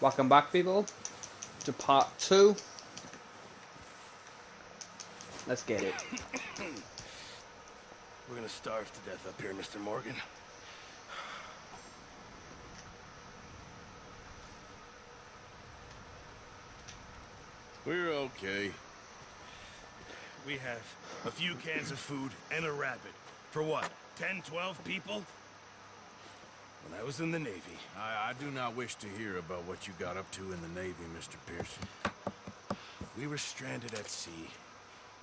Welcome back, people, to part 2. Let's get it. We're gonna starve to death up here, Mr. Morgan. We're okay. We have a few cans of food and a rabbit. For what, 10, 12 people? When I was in the Navy... I do not wish to hear about what you got up to in the Navy, Mr. Pearson. We were stranded at sea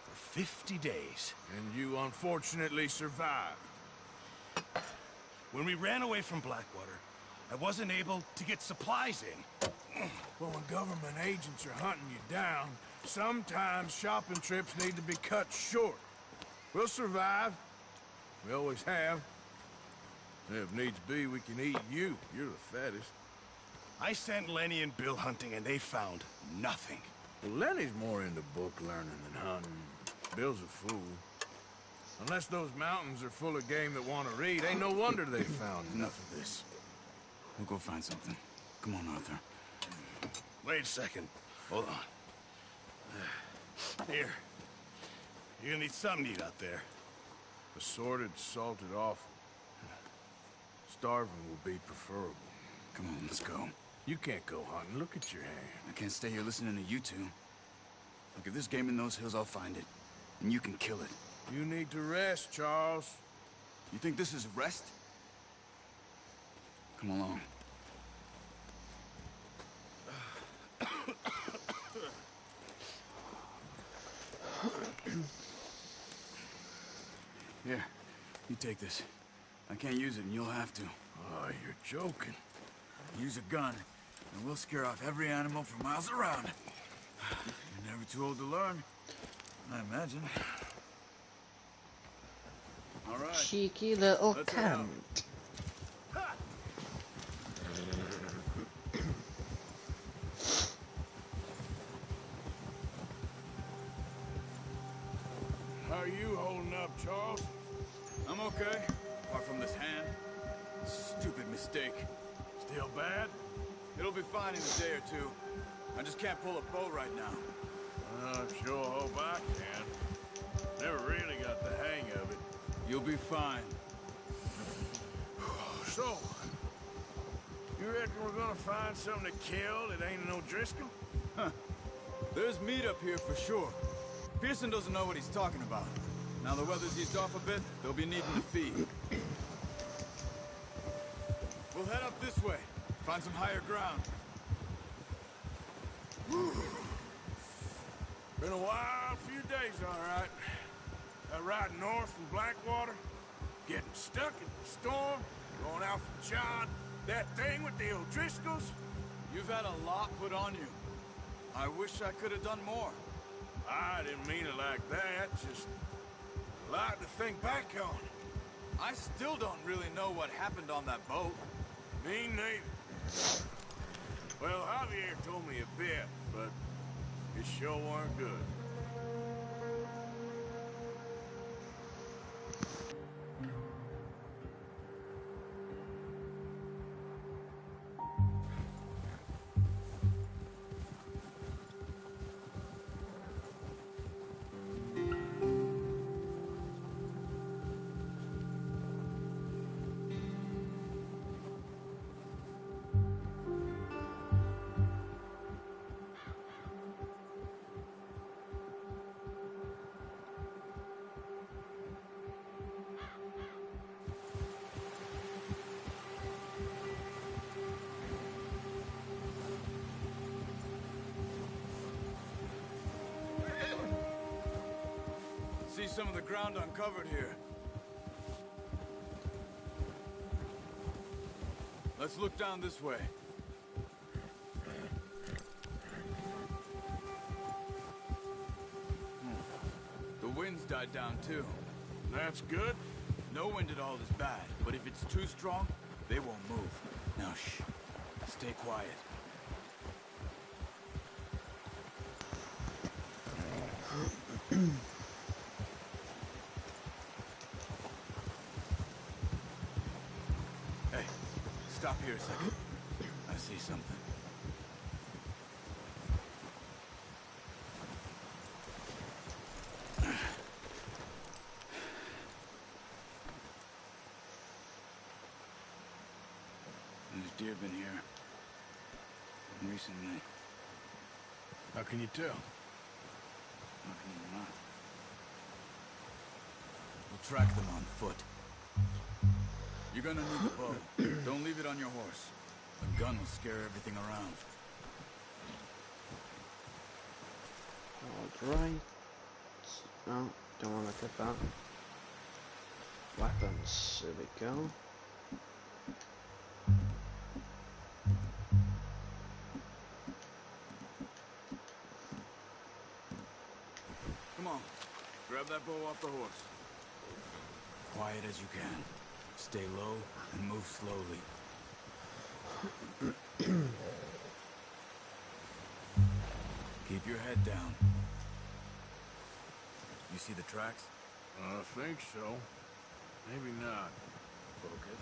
for 50 days. And you unfortunately survived. When we ran away from Blackwater, I wasn't able to get supplies in. Well, when government agents are hunting you down, sometimes shopping trips need to be cut short. We'll survive. We always have. If needs be, we can eat you. You're the fattest. I sent Lenny and Bill hunting, and they found nothing. Well, Lenny's more into book learning than hunting. Bill's a fool. Unless those mountains are full of game that want to read, ain't no wonder they found enough of this. We'll go find something. Come on, Arthur. Wait a second. Hold on. Here. You're gonna need something to eat out there. Assorted, salted offal. Starving will be preferable. Come on, let's go. You can't go hunting. Look at your hand. I can't stay here listening to you two. Look, if there's game in those hills, I'll find it. And you can kill it. You need to rest, Charles. You think this is rest? Come along. Here, you take this. I can't use it, and you'll have to. Oh, you're joking. Use a gun, and we'll scare off every animal for miles around. You're never too old to learn, I imagine. All right. Cheeky little Let's cunt. How are you holding up, Charles? I'm okay, apart from this hand. Stupid mistake. Still bad? It'll be fine in a day or two. I just can't pull a bow right now. I sure hope I can. Never really got the hang of it. You'll be fine. So, you reckon we're gonna find something to kill that ain't no Driscoll? There's meat up here for sure. Pearson doesn't know what he's talking about. Now the weather's eased off a bit, they'll be needing to feed. We'll head up this way. Find some higher ground. Been a wild few days, all right. That ride north from Blackwater, getting stuck in the storm, going out for John, that thing with the O'Driscolls. You've had a lot put on you. I wish I could have done more. I didn't mean it like that, just a lot to think back on. I still don't really know what happened on that boat. Me neither. Well, Javier told me a bit, but it sure weren't good. See some of the ground uncovered here. Let's look down this way. The wind's died down too. That's good. No wind at all is bad, but if it's too strong, they won't move. Now shh. Stay quiet. Hey, stop here a second. I see something. deer been here recently? How can you tell? How can you not? We'll track them on foot. You're gonna need the bow. Don't leave it on your horse. The gun will scare everything around. Alright. Oh, don't want to look at that. Weapons, there we go. Come on. Grab that bow off the horse. Quiet as you can. Stay low and move slowly. Keep your head down. You see the tracks? I think so. Maybe not. Focus.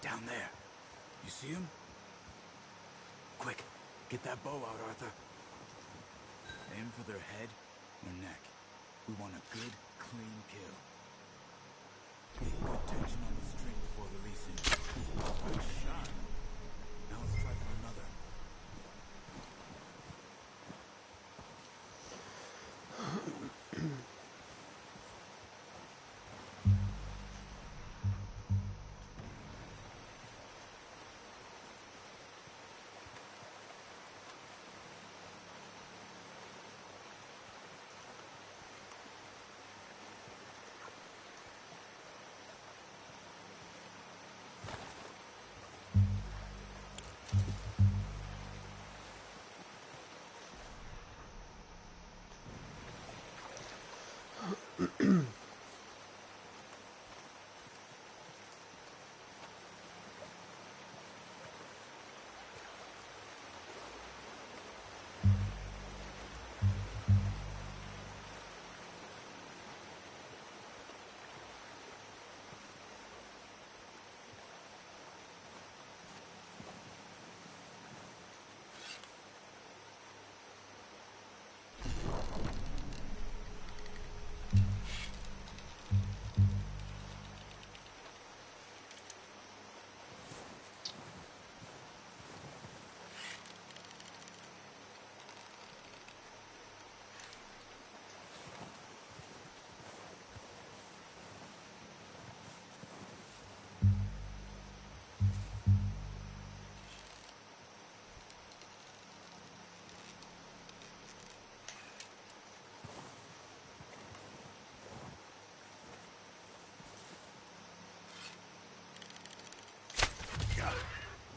Down there. You see him? Quick, get that bow out, Arthur. Aim for their head or neck. We want a good, clean kill. Get good tension on the string before releasing. Good shot. Now let's try for another.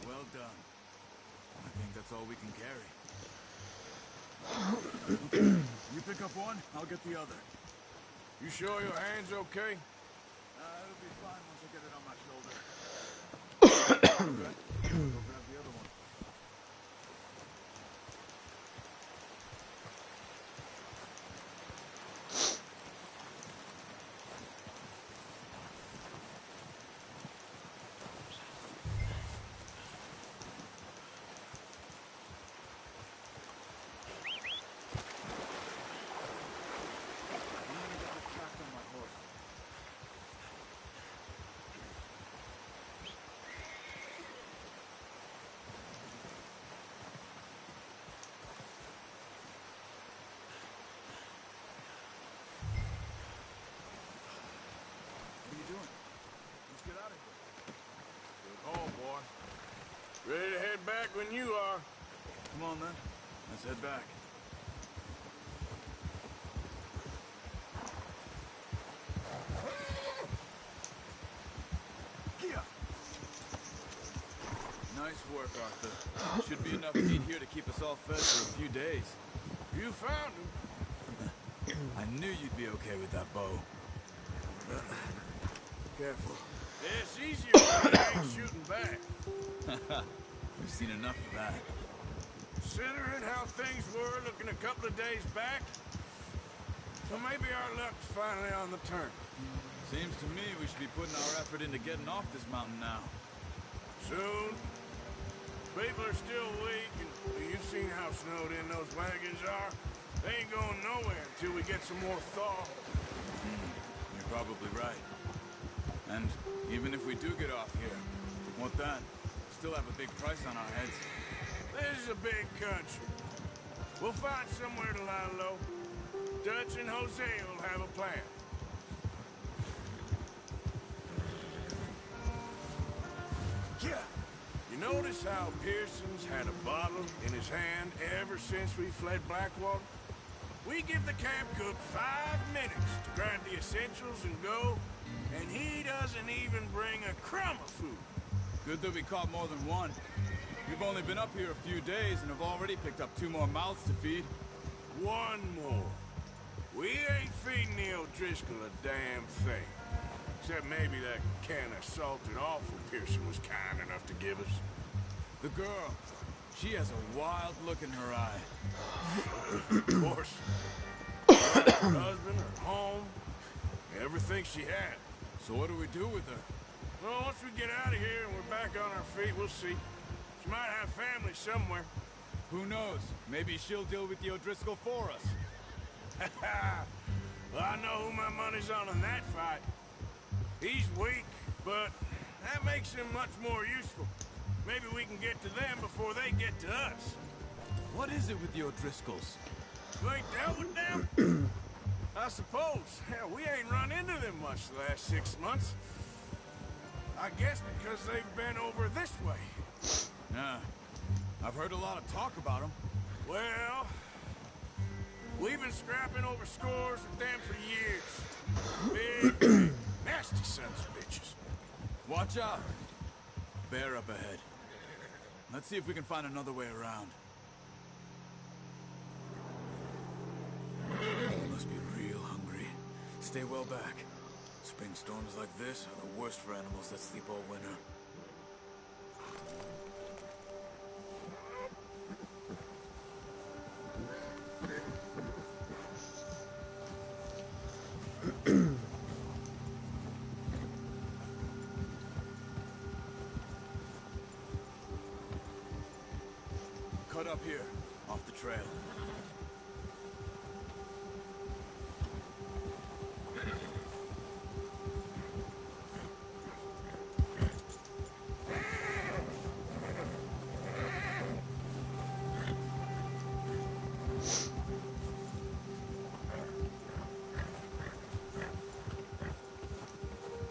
Well done. I think that's all we can carry. Okay, you pick up one, I'll get the other. You sure your hand's okay? It'll be fine once I get it on my shoulder. Okay, go grab the other one. I'm gonna get this tracked on my horse. Ready to head back when you are. Come on, then. Let's head back. Nice work, Arthur. Should be enough meat here to keep us all fed for a few days. You found him. I knew you'd be okay with that bow. Careful. Yeah, it's easier when you ain't shooting back. We've seen enough of that. Considering how things were looking a couple of days back, so maybe our luck's finally on the turn. Seems to me we should be putting our effort into getting off this mountain now. Soon. People are still weak, and you've seen how snowed in those wagons are. They ain't going nowhere until we get some more thaw. You're probably right. And even if we do get off here, what then? Still have a big price on our heads. This is a big country. We'll find somewhere to lie low. Dutch and Jose will have a plan. Yeah. You notice how Pearson's had a bottle in his hand ever since we fled Blackwater? We give the camp cook 5 minutes to grind the essentials and go, and he doesn't even bring a crumb of food. Good that we caught more than one. We've only been up here a few days and have already picked up 2 more mouths to feed. 1 more. We ain't feeding the O'Driscoll a damn thing. Except maybe that can of salted offal Pearson was kind enough to give us. The girl, she has a wild look in her eye. Of course. Her husband, her home, everything she had. So what do we do with her? Well, once we get out of here and we're back on our feet, we'll see. She might have family somewhere. Who knows? Maybe she'll deal with the O'Driscoll for us. Well, I know who my money's on in that fight. He's weak, but that makes him much more useful. Maybe we can get to them before they get to us. What is it with the O'Driscolls? You ain't dealt with them? I suppose. Hell, we ain't run into them much the last 6 months. I guess because they've been over this way. Yeah. I've heard a lot of talk about them. Well, we've been scrapping over scores with them for years. Big, nasty sons of bitches. Watch out. Bear up ahead. Let's see if we can find another way around. You must be real hungry. Stay well back. Spring storms like this are the worst for animals that sleep all winter. Cut up here, off the trail.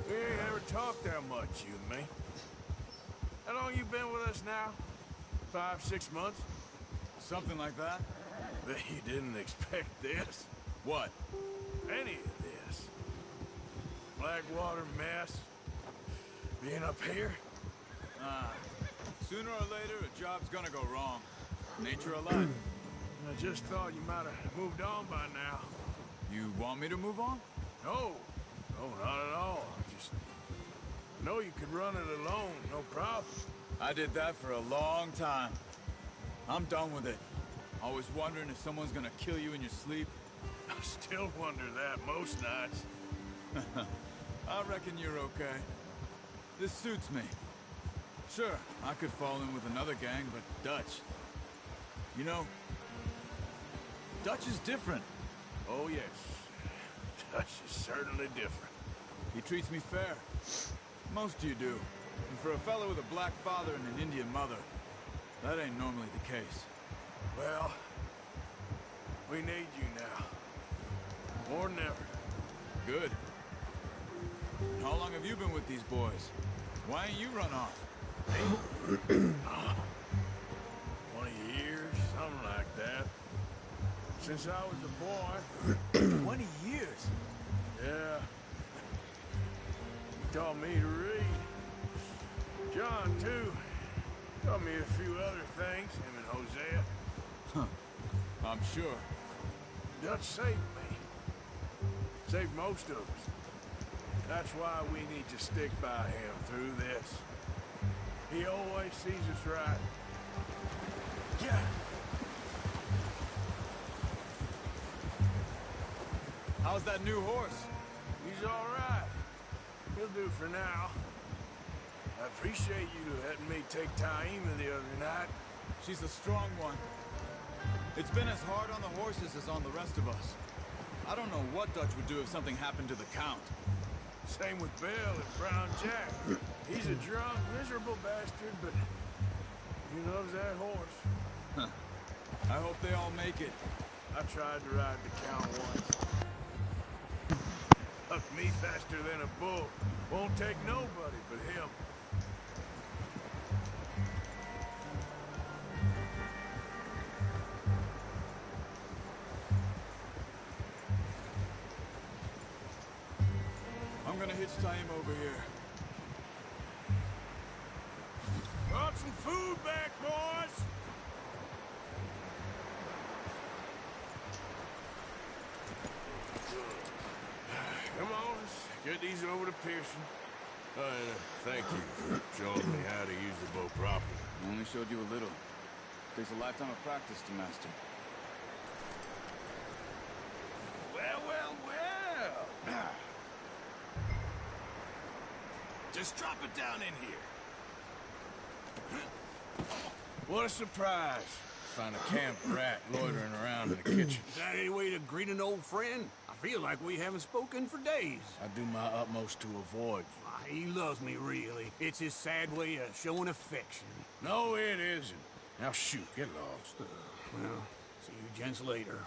We ain't ever talked that much, you and me. How long you been with us now? 5, 6 months? Something like that? Bet you didn't expect this. What? Any of this. Blackwater mess. Being up here. Sooner or later, a job's gonna go wrong. Nature of life. I just thought you might have moved on by now. You want me to move on? No. No, not at all. Just know you could run it alone, no problem. I did that for a long time. I'm done with it. Always wondering if someone's gonna kill you in your sleep. I still wonder that most nights. I reckon you're okay. This suits me. Sure, I could fall in with another gang, but Dutch... You know, Dutch is different. Oh, yes. Dutch is certainly different. He treats me fair. Most of you do. And for a fellow with a black father and an Indian mother, that ain't normally the case. Well, we need you now. More than ever. Good. And how long have you been with these boys? Why ain't you run off? 20 years, something like that. Since I was a boy. 20 years? Yeah. He taught me to read. John, too. Taught me a few other things, him and Hosea. Huh. I'm sure. Dutch saved me. Saved most of us. That's why we need to stick by him through this. He always sees us right. Yeah. How's that new horse? He's all right. He'll do for now. I appreciate you letting me take Taima the other night. She's a strong one. It's been as hard on the horses as on the rest of us. I don't know what Dutch would do if something happened to the Count. Same with Bill and Brown Jack. He's a drunk, miserable bastard, but he loves that horse. Huh. I hope they all make it. I tried to ride the Count once. Hucked me faster than a bull. Won't take nobody but him. I'm gonna hitch Taima over here. Brought some food back, boys! Come on, let's get these over to Pearson. And thank you for showing me how to use the bow properly. I only showed you a little. Takes a lifetime of practice to master. Well, well, well! Just drop it down in here. What a surprise. Find a camp rat loitering around in the kitchen. Is that any way to greet an old friend? I feel like we haven't spoken for days. I do my utmost to avoid you. Why, he loves me, really. It's his sad way of showing affection. No, it isn't. Now shoot, get lost. Well, see you gents later.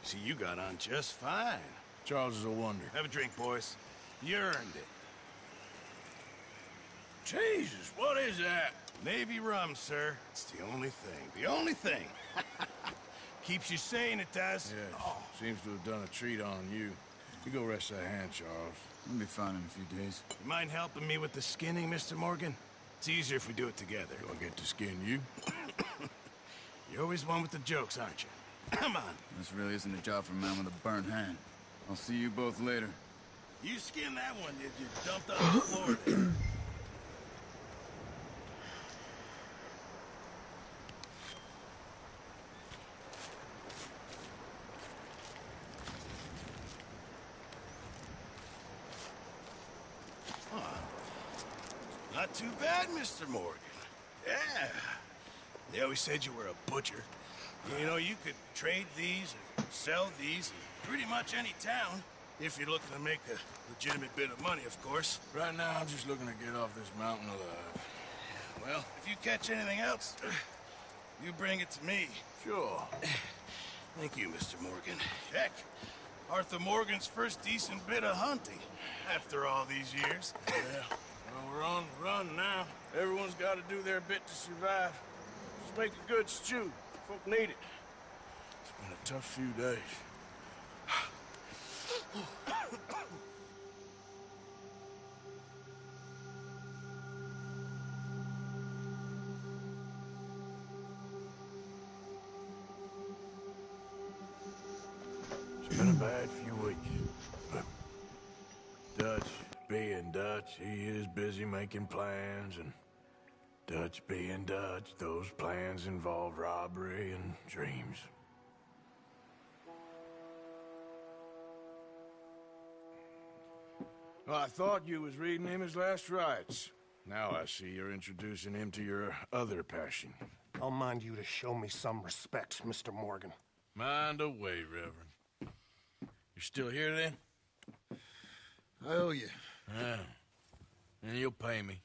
See, you got on just fine. Charles is a wonder. Have a drink, boys. You earned it. Jesus, what is that? Navy rum, sir. It's the only thing. The only thing. Keeps you sane, it does. Yes, seems to have done a treat on you. You go rest that hand, Charles. I'll be fine in a few days. You mind helping me with the skinning, Mr. Morgan? It's easier if we do it together. Do I get to skin you? You're always one with the jokes, aren't you? Come on. This really isn't a job for a man with a burnt hand. I'll see you both later. You skinned that one you dumped on the floor there. Not too bad, Mr. Morgan. Yeah. They always said you were a butcher. You know, you could trade these and sell these in pretty much any town, if you're looking to make a legitimate bit of money, of course. Right now, I'm just looking to get off this mountain alive. Well, if you catch anything else, you bring it to me. Sure. Thank you, Mr. Morgan. Heck, Arthur Morgan's first decent bit of hunting, after all these years. Yeah. Well, we're on the run now. Everyone's got to do their bit to survive. Just make a good stew. Folk need it. It's been a tough few days. It's been a bad few weeks. But Dutch being Dutch, he is busy making plans, and Dutch being Dutch, those plans involve robbery and dreams. Well, I thought you was reading him his last rites. Now I see you're introducing him to your other passion. I'll mind you to show me some respect, Mr. Morgan. Mind away, Reverend. You're still here, then? I owe you. Yeah. And you'll pay me.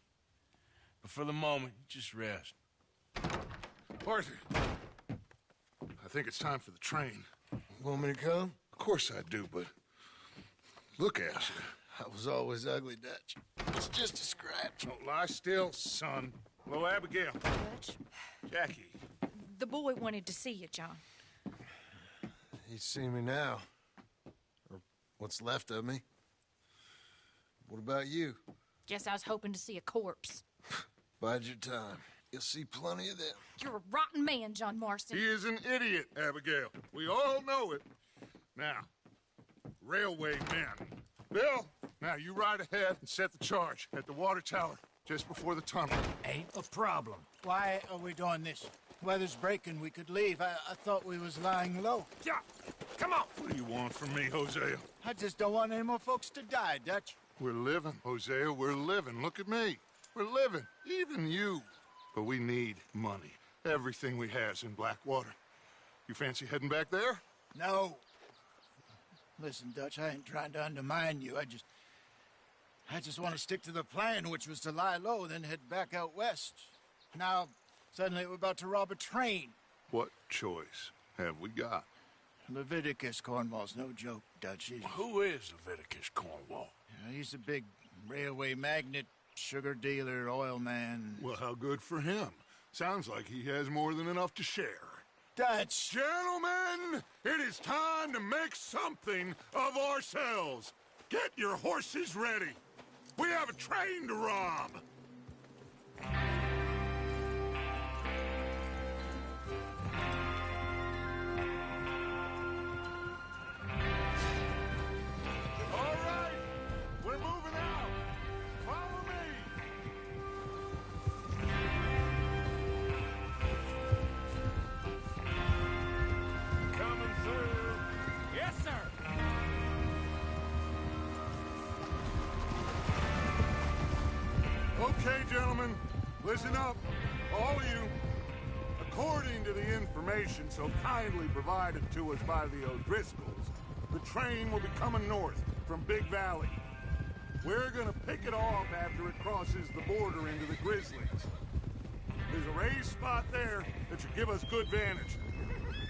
But for the moment, just rest. Arthur, I think it's time for the train. Want me to come? Of course I do, but look at you. I was always ugly, Dutch. It's just a scratch. Don't lie still, son. Hello, Abigail. Dutch, Jackie. the boy wanted to see you, John. He's seen me now. Or what's left of me. What about you? Guess I was hoping to see a corpse. Bide your time. You'll see plenty of them. You're a rotten man, John Marston. He is an idiot, Abigail. We all know it. Now, railway men. Bill, now you ride ahead and set the charge at the water tower just before the tunnel. Ain't a problem. Why are we doing this? Weather's breaking, we could leave. I thought we was lying low. Yeah, come on. What do you want from me, Hosea? I just don't want any more folks to die, Dutch. We're living, Hosea, we're living. Look at me. We're living, even you. But we need money. Everything we has in Blackwater. You fancy heading back there? No. Listen, Dutch, I ain't trying to undermine you. I just want to stick to the plan, which was to lie low, then head back out west. Now, suddenly we're about to rob a train. What choice have we got? Leviticus Cornwall's no joke, Dutch. Who is Leviticus Cornwall? He's a big railway magnate, sugar dealer, oil man. Well, how good for him. Sounds like he has more than enough to share. Dutch! Gentlemen, it is time to make something of ourselves. Get your horses ready. We have a train to rob. All right, we're moving out. Follow me. Coming through. Yes, sir. Okay, gentlemen, listen up, all of you. According to the information so kindly provided to us by the O'Driscolls, the train will be coming north from Big Valley. We're gonna pick it off after it crosses the border into the Grizzlies. There's a raised spot there that should give us good vantage.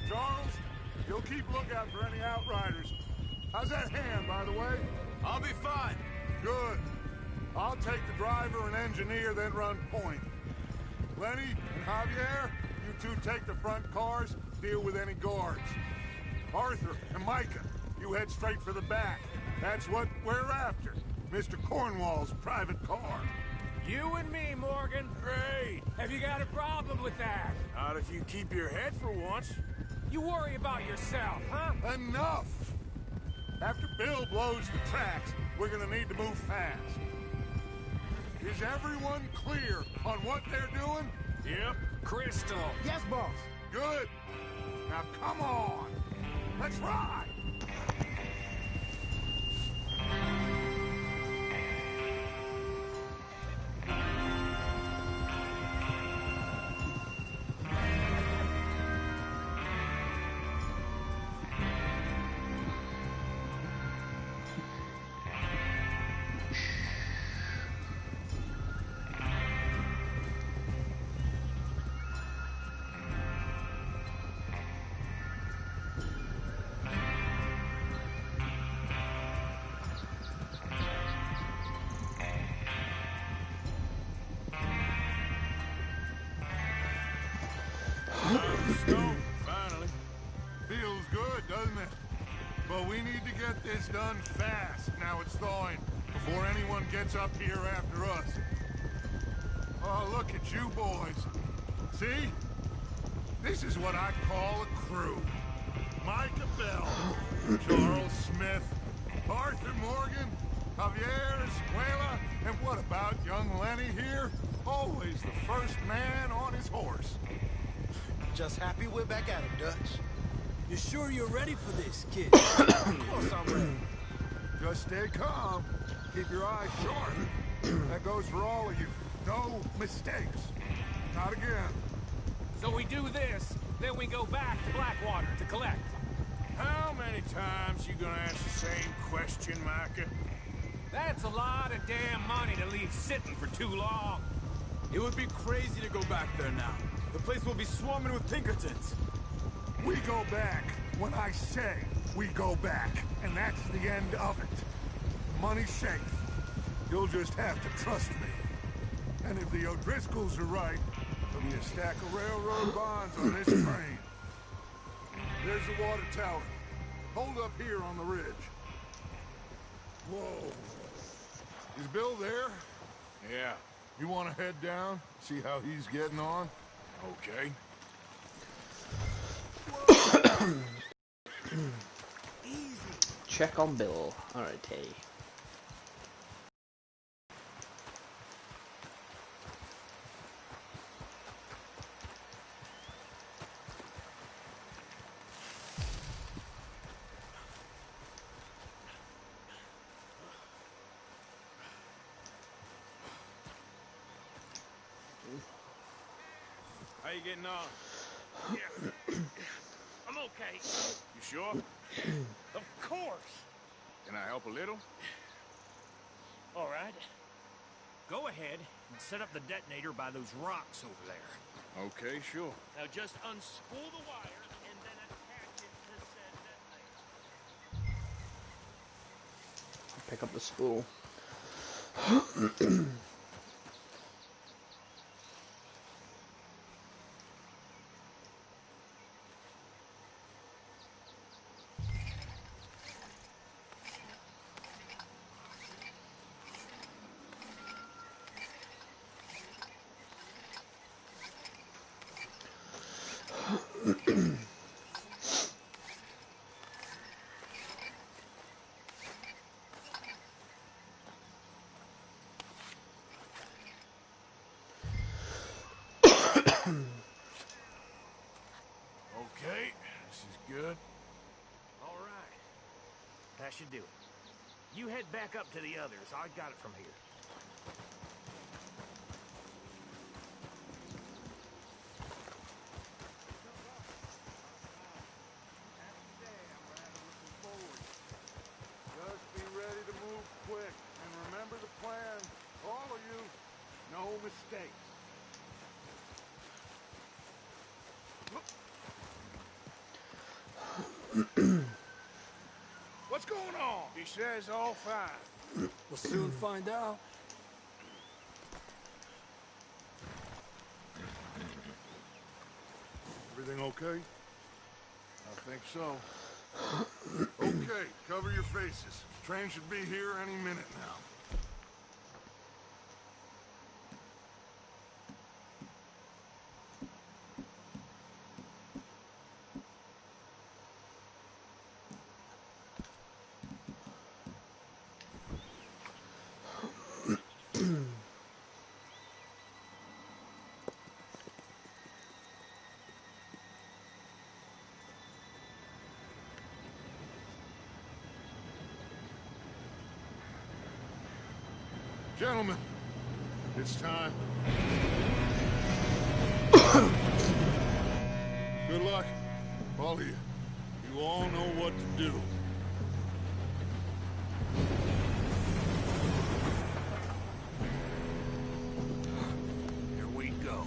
Charles, you'll keep lookout for any outriders. How's that hand, by the way? I'll be fine. Good. I'll take the driver and engineer, then run point. Lenny and Javier, you two take the front cars, deal with any guards. Arthur and Micah, you head straight for the back. That's what we're after. Mr. Cornwall's private car. You and me, Morgan. Great. Have you got a problem with that? Not if you keep your head for once. You worry about yourself, huh? Enough! After Bill blows the tracks, we're gonna need to move fast. Is everyone clear on what they're doing? Yep. Crystal. Yes, boss. Good. Now come on. Let's ride. Finally. Feels good, doesn't it? But we need to get this done fast, now it's thawing, before anyone gets up here after us. Oh, look at you boys. See? This is what I call a crew. Micah Bell, Charles Smith, Arthur Morgan, Javier Escuela, and what about young Lenny here? Always the first man on his horse. Just happy we're back at him, Dutch. You sure you're ready for this, kid? Of course I'm ready. Just stay calm. Keep your eyes sharp. That goes for all of you. No mistakes. Not again. So we do this, then we go back to Blackwater to collect. How many times you gonna ask the same question, Micah? That's a lot of damn money to leave sitting for too long. It would be crazy to go back there now. The place will be swarming with Pinkertons. We go back when I say we go back. And that's the end of it. Money's safe. You'll just have to trust me. And if the O'Driscolls are right, there'll be a stack of railroad bonds on this train. There's the water tower. Hold up here on the ridge. Whoa. Is Bill there? Yeah. You want to head down? See how he's getting on? Okay. Check on Bill. Alright, hey. How you getting on? Yeah. I'm okay. You sure? Of course. Can I help a little? All right. Go ahead and set up the detonator by those rocks over there. Okay, sure. Now just unspool the wire and then attach it to said detonator. Pick up the spool. Okay, this is good. All right. That should do it. You head back up to the others. I got it from here. Just be ready to move quick. And remember the plan. All of you, no mistakes. What's going on? He says all fine. We'll soon find out. Everything okay? I think so. Okay, cover your faces. Train should be here any minute now. Gentlemen, it's time. Good luck, all of you. You all know what to do. Here we go.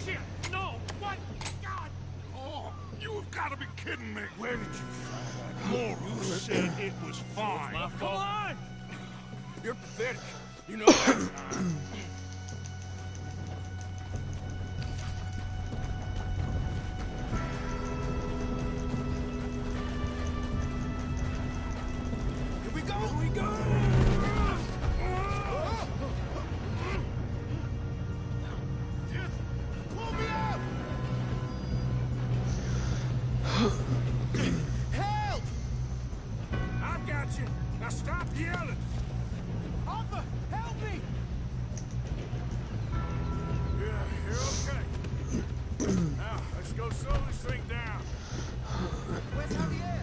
Shit! No! What? God! Oh, you have got to be kidding me. Where did you find that? Moral said it was fine. Come on! You're pathetic. You know that. Here we go! Here we go! Just pull me up! Help! I've got you. Now stop yelling. Arthur, help me! Yeah, you're okay. Now, let's go slow this thing down. Where's Javier?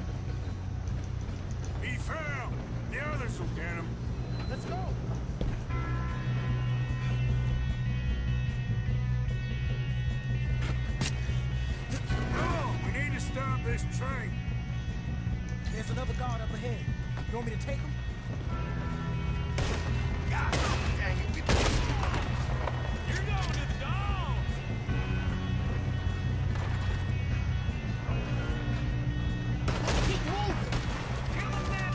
He fell. The others will get him. Let's go! Oh, we need to stop this train. There's another guard up ahead. You want me to take him? God dang it. You're going to the dogs! Keep moving! Kill him now!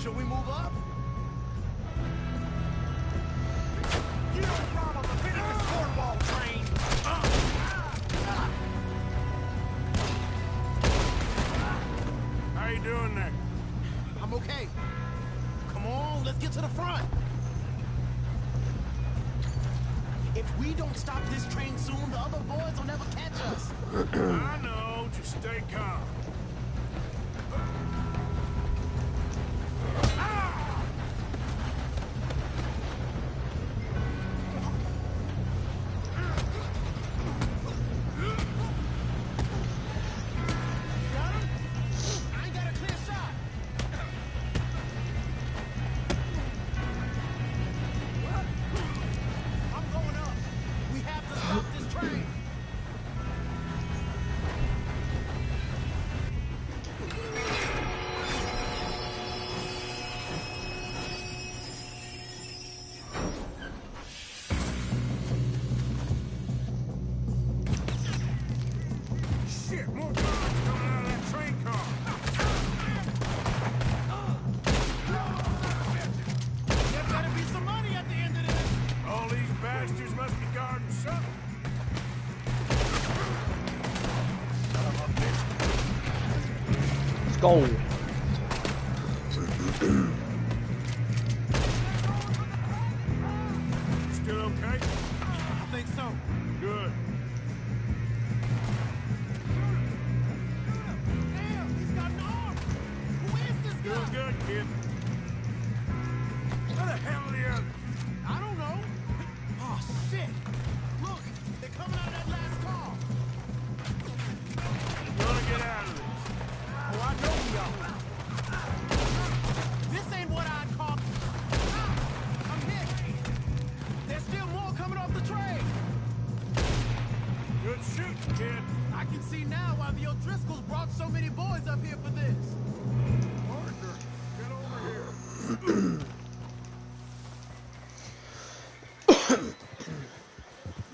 Should we move up? You don't rob a Leviticus cornball train! How you doing there? I'm okay. Come on, let's get to the front. If we don't stop this train soon, the other boys will never catch us. I know, just stay calm. Shit, more cars coming out of that train car. There better be some money at the end of this. All these bastards must be guarding something. Let's go. Still okay? I think so. Good. Damn, he's got an arm. Who is this Doing guy? good, kid. Where the hell are the others? I don't know. Oh, shit. Look, they're coming out of that last car. Gonna get out of this. Oh, I know we are. This ain't what I'd call... Ah, I'm hit. There's still more coming off the train. Good shooting, kid. I can see now why the O'Driscolls brought so many boys up here for this. Arthur, get over here.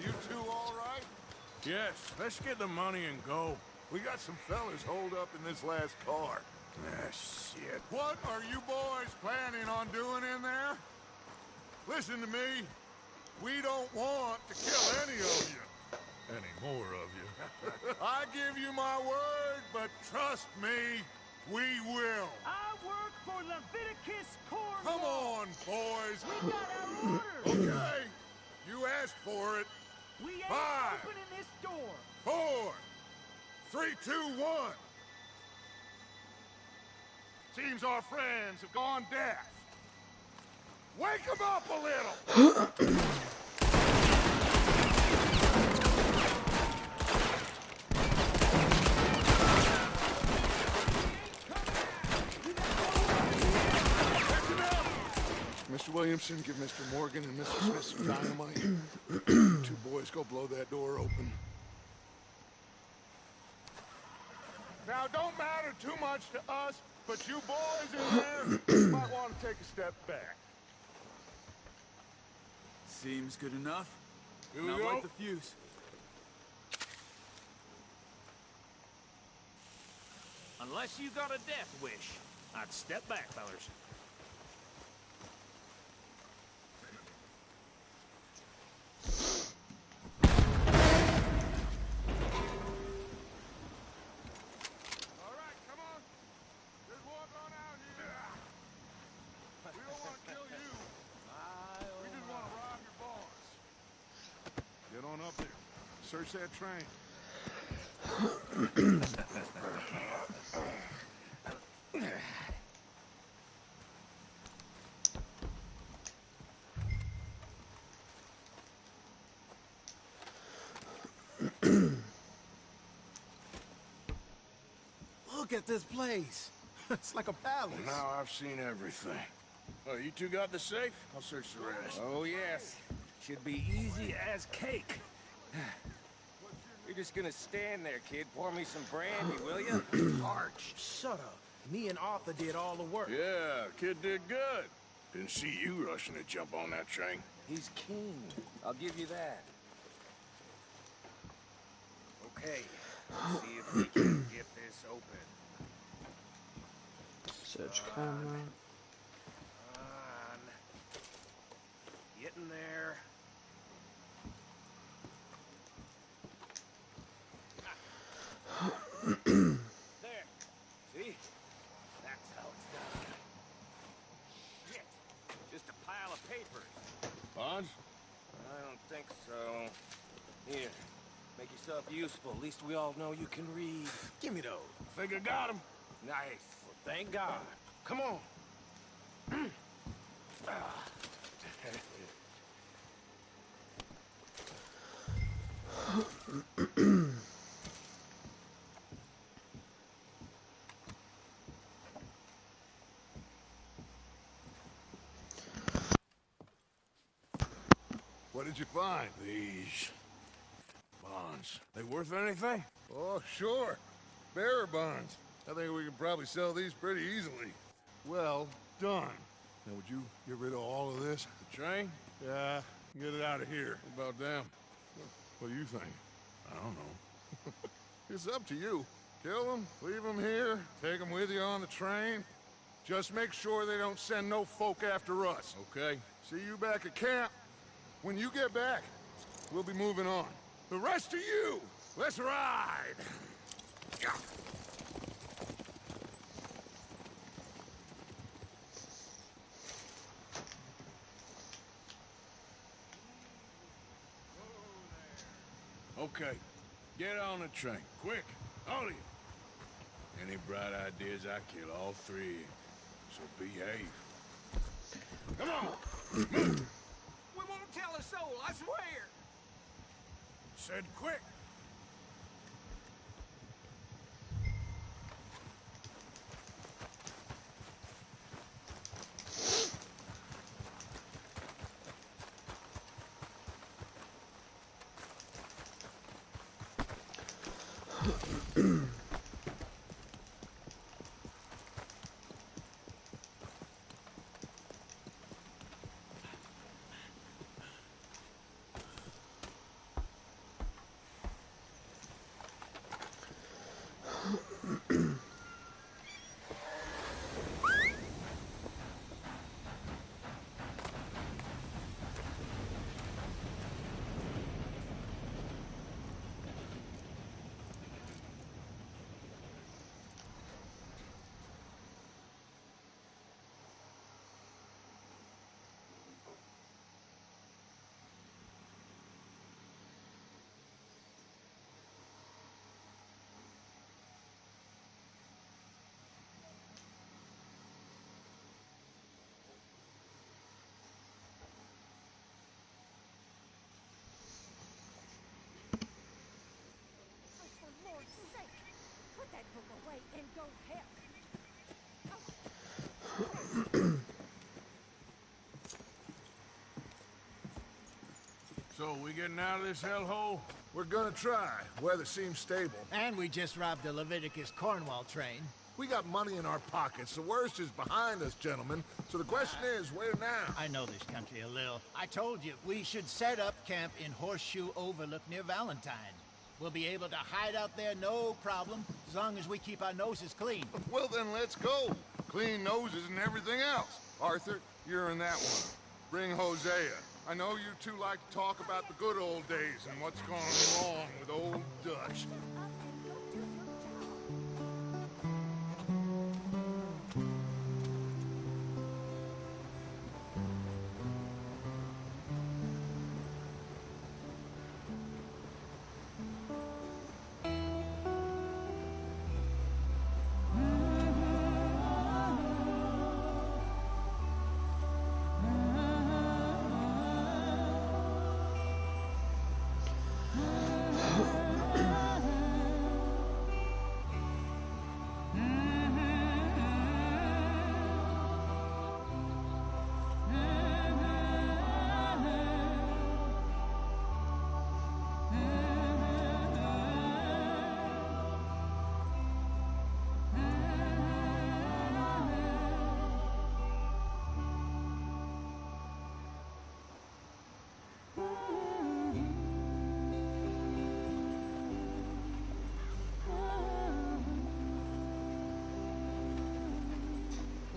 You two all right? Yes, let's get the money and go. We got some fellas holed up in this last car. Ah, shit. What are you boys planning on doing in there? Listen to me. We don't want to kill any of you. Any more of you. I give you my word, but trust me, we will. I work for Leviticus cornball! Come on, boys. We got our orders! Okay. You asked for it. We ain't 5, opening this door! 4, 3, 2, 1. Seems our friends have gone deaf. Wake them up a little. Mr. Williamson, give Mr. Morgan and Mr. Smith some dynamite. You two boys go blow that door open. Now, don't matter too much to us, but you boys in there might want to take a step back. Seems good enough. Here we Now go. light the fuse. Unless you got a death wish, I'd step back, fellers. All right, come on. Just walk on out here. We don't want to kill you. We just want to rob your boss. Get on up there. Search that train. Look at this place. It's like a palace. Now I've seen everything. Oh, you two got the safe? I'll search the rest. Oh, yes. Should be easy as cake. You're just gonna stand there, kid. Pour me some brandy, will you? Arch, shut up. Me and Arthur did all the work. Yeah, kid did good. Didn't see you rushing to jump on that train. He's keen. I'll give you that. Okay, let's see if we can get this open. Search camera. Getting there. There. See? That's how it's done. Shit. Just a pile of papers. Bonds? I don't think so. Here. Make yourself useful. At least we all know you can read. Give me those. Think I got him. Nice. Well, thank God. Come on. What did you find? These bonds. They worth anything? Oh, sure. Bearer bonds. I think we can probably sell these pretty easily. Well done. Now, would you get rid of all of this? The train? Yeah, get it out of here. What about them? What do you think? I don't know. It's up to you. Kill them, leave them here, take them with you on the train. Just make sure they don't send no folk after us. Okay. See you back at camp. When you get back, we'll be moving on. The rest of you, let's ride! Yeah. Okay. Get on the train. Quick. All of you. Any bright ideas, I kill all three. So behave. Come on! We won't tell a soul, I swear! Said quick. Oh, for Lord's sake! Put that book away and go help! So, we getting out of this hellhole? We're gonna try. Weather seems stable. And we just robbed the Leviticus Cornwall train. We got money in our pockets. The worst is behind us, gentlemen. So the question is, where now? I know this country a little. I told you, we should set up camp in Horseshoe Overlook near Valentine. We'll be able to hide out there no problem, as long as we keep our noses clean. Well, then let's go. Clean noses and everything else. Arthur, you're in that one. Bring Hosea. I know you two like to talk about the good old days and what's gone wrong with old Dutch.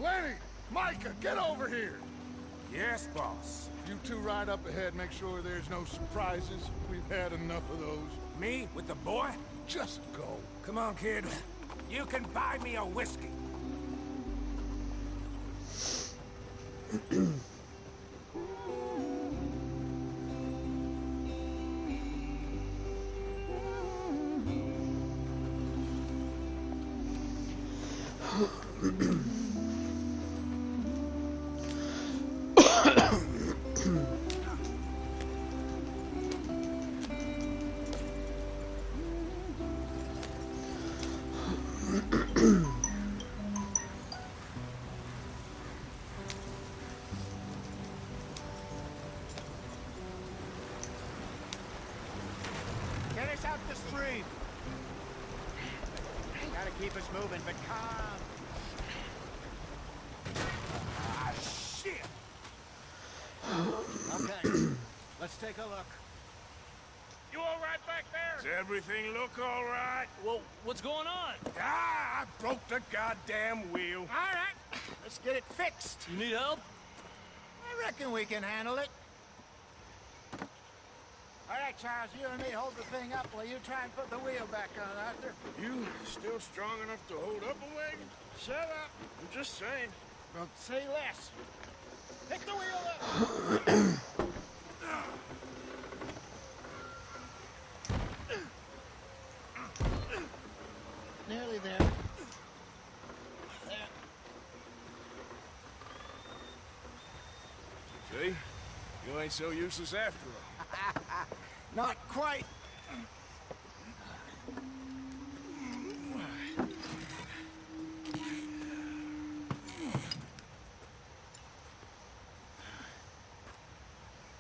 Lenny! Micah, get over here! Yes, boss. You two ride up ahead, make sure there's no surprises. We've had enough of those. Me with the boy? Just go. Come on, kid. You can buy me a whiskey. Get us out the stream. Gotta keep us moving, but calm. Ah, shit! Okay, let's take a look. You all right back there? Does everything look all right? Well, what's going on? Ah, I broke the goddamn wheel. All right, let's get it fixed. You need help? I reckon we can handle it. All right, Charles, you and me hold the thing up while you try and put the wheel back on, Arthur. You still strong enough to hold up a wagon? Shut up. I'm just saying. Well, say less. Pick the wheel up. Nearly there. There. See? You ain't so useless after all. Not quite.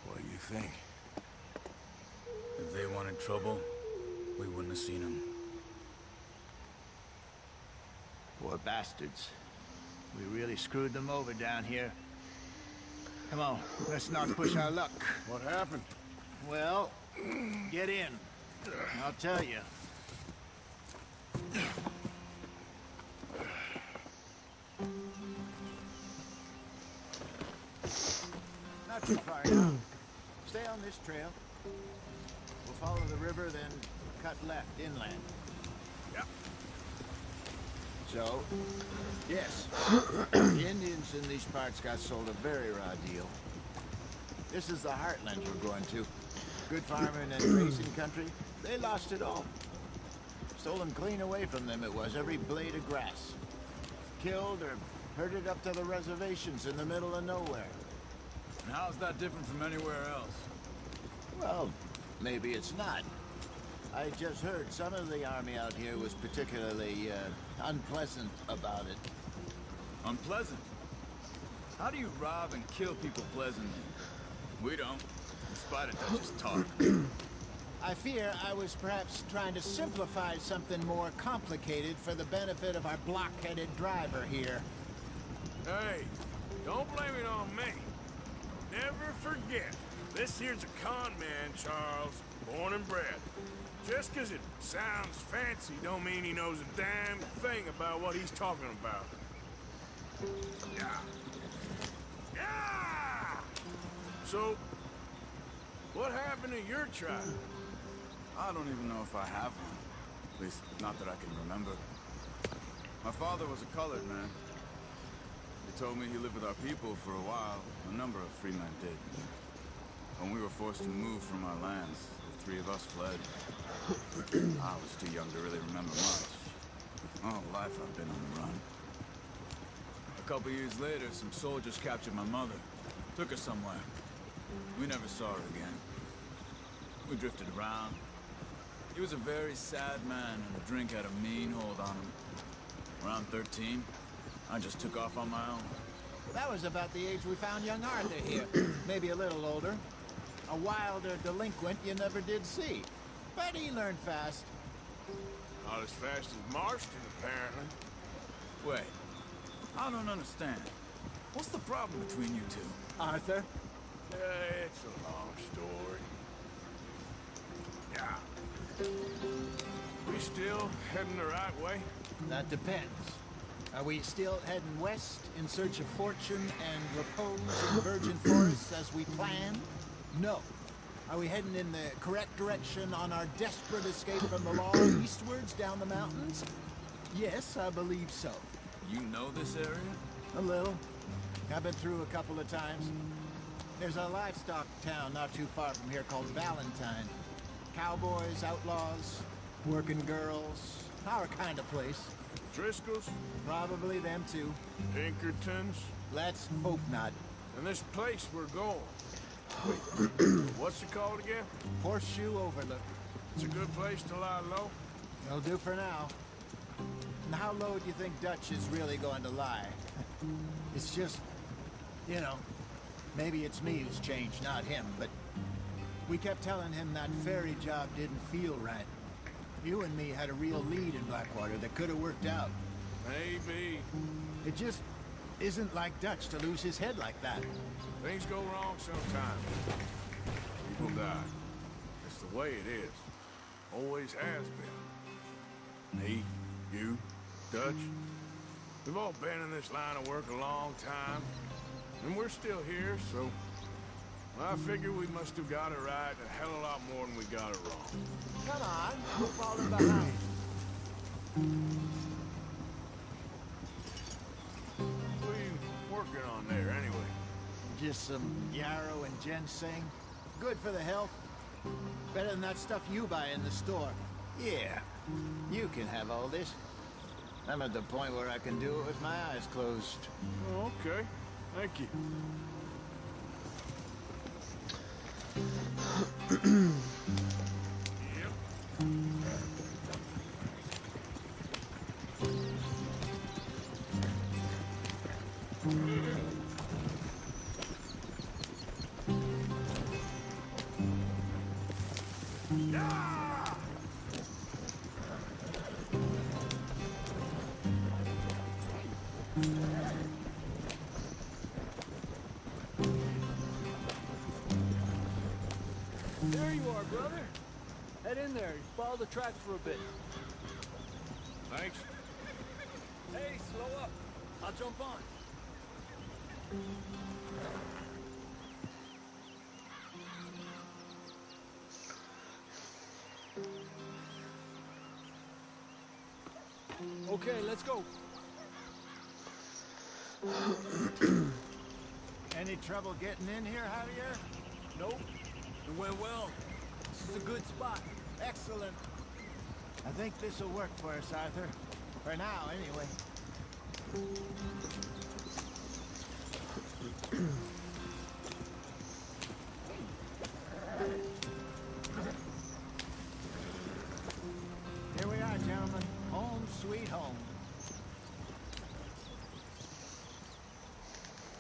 What do you think? If they wanted trouble, we wouldn't have seen them. Poor bastards. We really screwed them over down here. Come on, let's not push our luck. What happened? Well, get in. I'll tell you. Not too far now. Stay on this trail. We'll follow the river, then cut left inland. Yep. So, yes, the Indians in these parts got sold a very raw deal. This is the heartland we're going to. Good farming and grazing country, they lost it all. Stolen clean away from them it was, every blade of grass. Killed or herded up to the reservations in the middle of nowhere. And how's that different from anywhere else? Well, maybe it's not. I just heard some of the army out here was particularly, unpleasant about it. Unpleasant? How do you rob and kill people pleasantly? We don't, in spite of Dutch's talk. I fear I was perhaps trying to simplify something more complicated for the benefit of our block-headed driver here. Hey, don't blame it on me. Never forget, this here's a con man, Charles, born and bred. Just 'cause it sounds fancy don't mean he knows a damn thing about what he's talking about. Yeah. Yeah! So, what happened to your tribe? I don't even know if I have one. At least, not that I can remember. My father was a colored man. He told me he lived with our people for a while. A number of free men did. When we were forced to move from our lands, the three of us fled. I was too young to really remember much. All life I've been on the run. A couple years later, some soldiers captured my mother. Took her somewhere. We never saw her again. We drifted around. He was a very sad man, and the drink had a mean hold on him. Around 13, I just took off on my own. That was about the age we found young Arthur here. Maybe a little older. A wilder delinquent you never did see. But he learned fast. Not as fast as Marston, apparently. Wait, I don't understand. What's the problem between you two? Arthur? It's a long story. Yeah. We still heading the right way? That depends. Are we still heading west in search of fortune and repose in virgin forests as we planned? No. Are we heading in the correct direction on our desperate escape from the law eastwards down the mountains? Yes, I believe so. You know this area? A little. I've been through a couple of times. There's a livestock town not too far from here called Valentine. Cowboys, outlaws, working girls, our kind of place. Driscoll's? Probably them too. Pinkertons? Let's hope not. And this place we're going. Wait, what's it called again? Horseshoe Overlook. It's a good place to lie low. It'll do for now. And how low do you think Dutch is really going to lie? It's just, you know, maybe it's me who's changed, not him, but we kept telling him that ferry job didn't feel right. You and me had a real lead in Blackwater that could have worked out. Maybe. It just isn't like Dutch to lose his head like that. Things go wrong sometimes. People die. It's the way it is. Always has been. Me, you, Dutch. We've all been in this line of work a long time. And we're still here, so... I figure we must have got it right a hell of a lot more than we got it wrong. Come on, we're falling behind. What are you working on there, anyway? Just some yarrow and ginseng. Good for the health. Better than that stuff you buy in the store. Yeah, you can have all this. I'm at the point where I can do it with my eyes closed. Oh, okay. Thank you. There you are, brother. Head in there. Follow the tracks for a bit. Thanks. Hey, slow up. I'll jump on. Okay, let's go. Any trouble getting in here, Javier? Nope. It went well. This is a good spot. Excellent. I think this will work for us, Arthur. For now, anyway. Here we are, gentlemen. Home sweet home.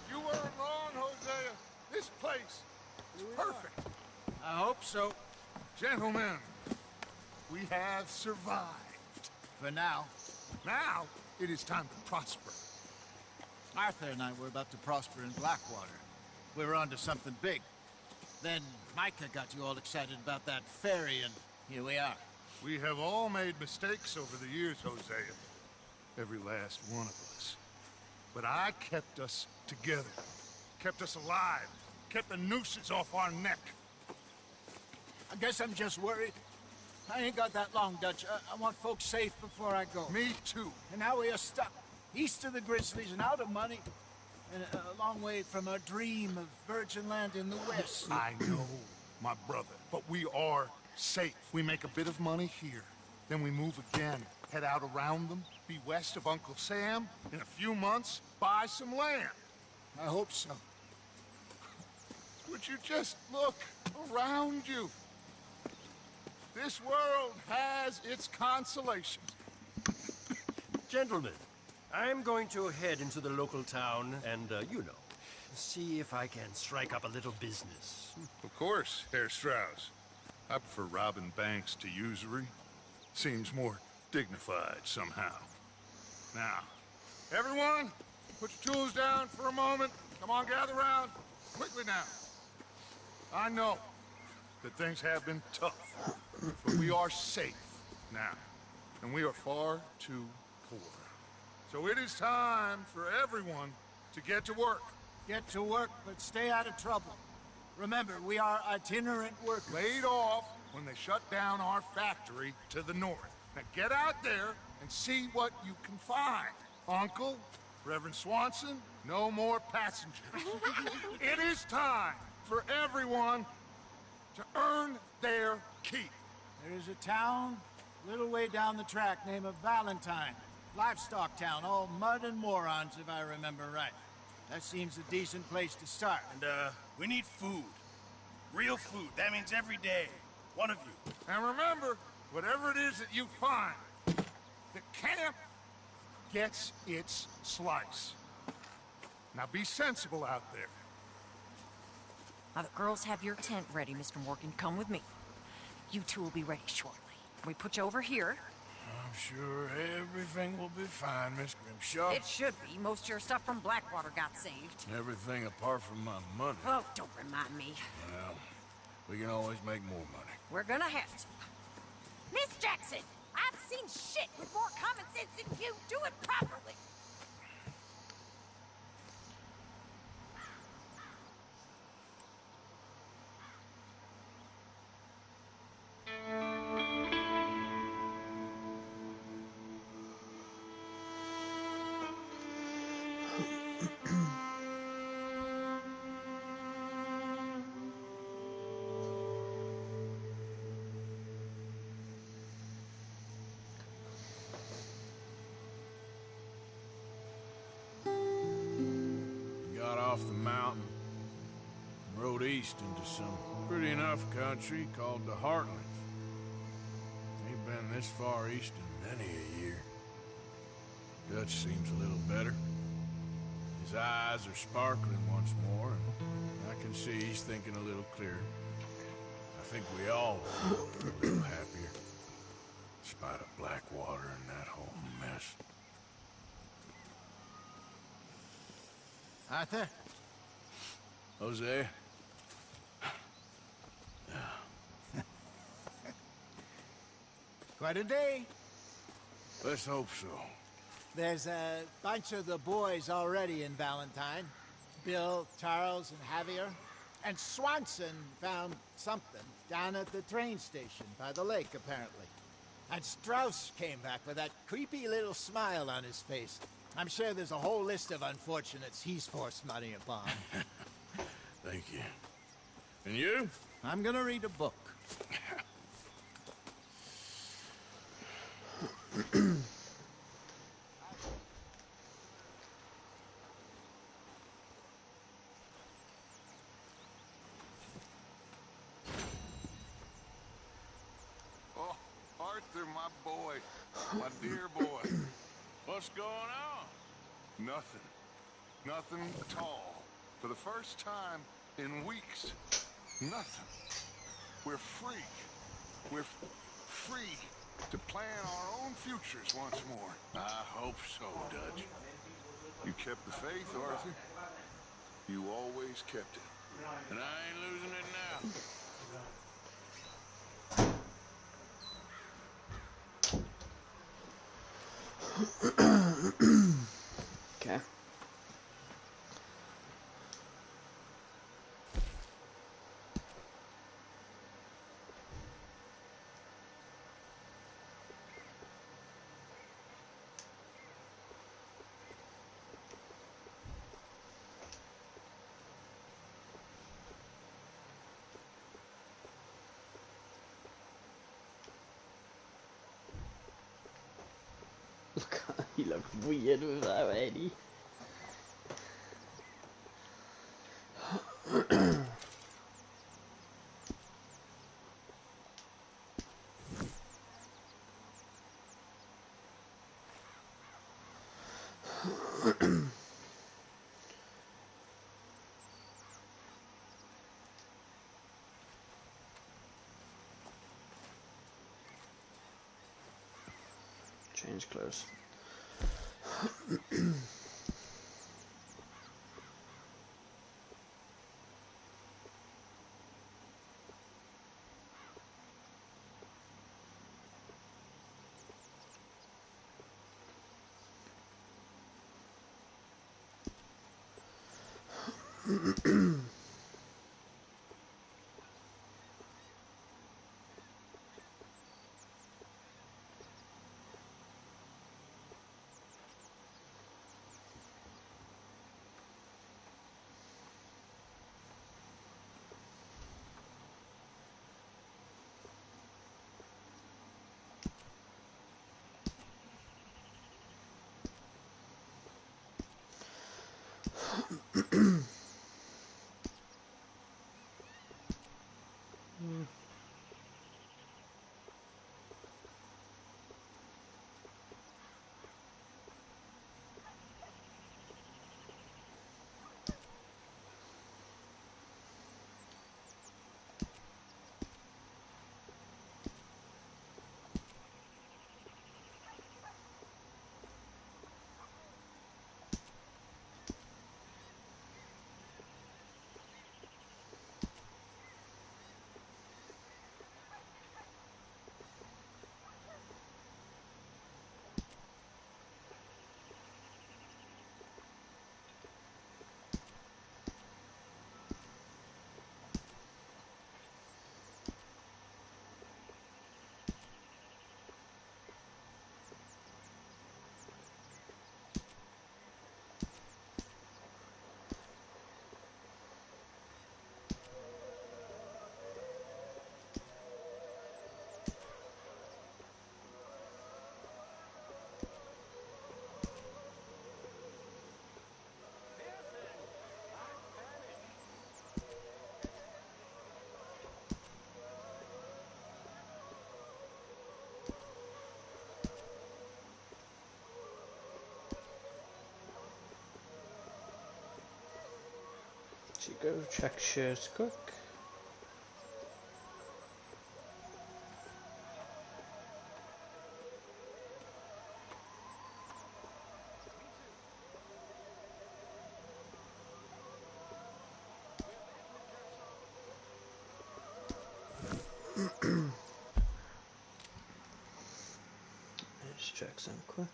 You weren't wrong, Hosea. This place is perfect. I hope so. Gentlemen, we have survived. For now. Now, it is time to prosper. Arthur and I were about to prosper in Blackwater. We were onto something big. Then Micah got you all excited about that ferry, and here we are. We have all made mistakes over the years, Hosea. Every last one of us. But I kept us together. Kept us alive. Kept the nooses off our neck. I guess I'm just worried. I ain't got that long, Dutch. I want folks safe before I go. Me too. And now we are stuck east of the Grizzlies and out of money, and a long way from our dream of virgin land in the west. I know, my brother, but we are safe. We make a bit of money here, then we move again, head out around them, be west of Uncle Sam, in a few months, buy some land. I hope so. Would you just look around you? This world has its consolations. Gentlemen, I'm going to head into the local town and, you know, see if I can strike up a little business. Of course, Herr Strauss. I prefer robbing banks to usury. Seems more dignified somehow. Now, everyone, put your tools down for a moment. Come on, gather round. Quickly now. I know that things have been tough, but we are safe now, and we are far too poor. So it is time for everyone to get to work. Get to work, but stay out of trouble. Remember, we are itinerant workers. Laid off when they shut down our factory to the north. Now get out there and see what you can find. Uncle, Reverend Swanson, no more passengers. It is time for everyone to earn their keep. There is a town a little way down the track named Valentine. Livestock town, all mud and morons, if I remember right. That seems a decent place to start. And, we need food. Real food. That means every day. One of you. And remember, whatever it is that you find, the camp gets its slice. Now be sensible out there. Now the girls have your tent ready, Mr. Morgan. Come with me. You two will be ready shortly. We put you over here. I'm sure everything will be fine, Miss Grimshaw. It should be. Most of your stuff from Blackwater got saved. Everything apart from my money. Oh, don't remind me. Well, we can always make more money. We're gonna have to. Miss Jackson, I've seen shit with more common sense than you. Do it properly. Got off the mountain and rode east into some pretty enough country called the Heartlands. Ain't been this far east in many a year. Dutch seems a little better. His eyes are sparkling once more, and I can see he's thinking a little clearer. I think we all feel a little happier, in spite of Blackwater and that whole mess. Arthur? Jose? Quite a day. Let's hope so. There's a bunch of the boys already in Valentine. Bill, Charles, and Javier. And Swanson found something down at the train station by the lake, apparently. And Strauss came back with that creepy little smile on his face. I'm sure there's a whole list of unfortunates he's forced money upon. Thank you. And you? I'm gonna read a book. Oh, Arthur, my boy. My dear boy. What's going on? Nothing. Nothing at all. For the first time in weeks. Nothing. We're free. We're free to plan our own futures once more. I hope so, Dutch. You kept the faith, Arthur. You always kept it. And I ain't losing it now. Okay. He looked weird with that already. Change clothes. Go check shares quick. Let's check some quick.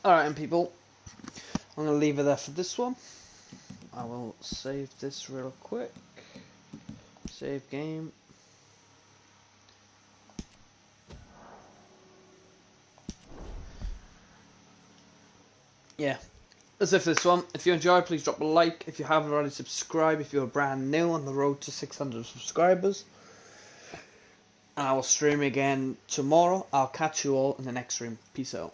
Alright, and people, I'm going to leave it there for this one. I will save this real quick. Save game. Yeah, that's it for this one. If you enjoyed, please drop a like. If you haven't already, subscribe if you're brand new on the road to 600 subscribers. And I will stream again tomorrow. I'll catch you all in the next stream. Peace out.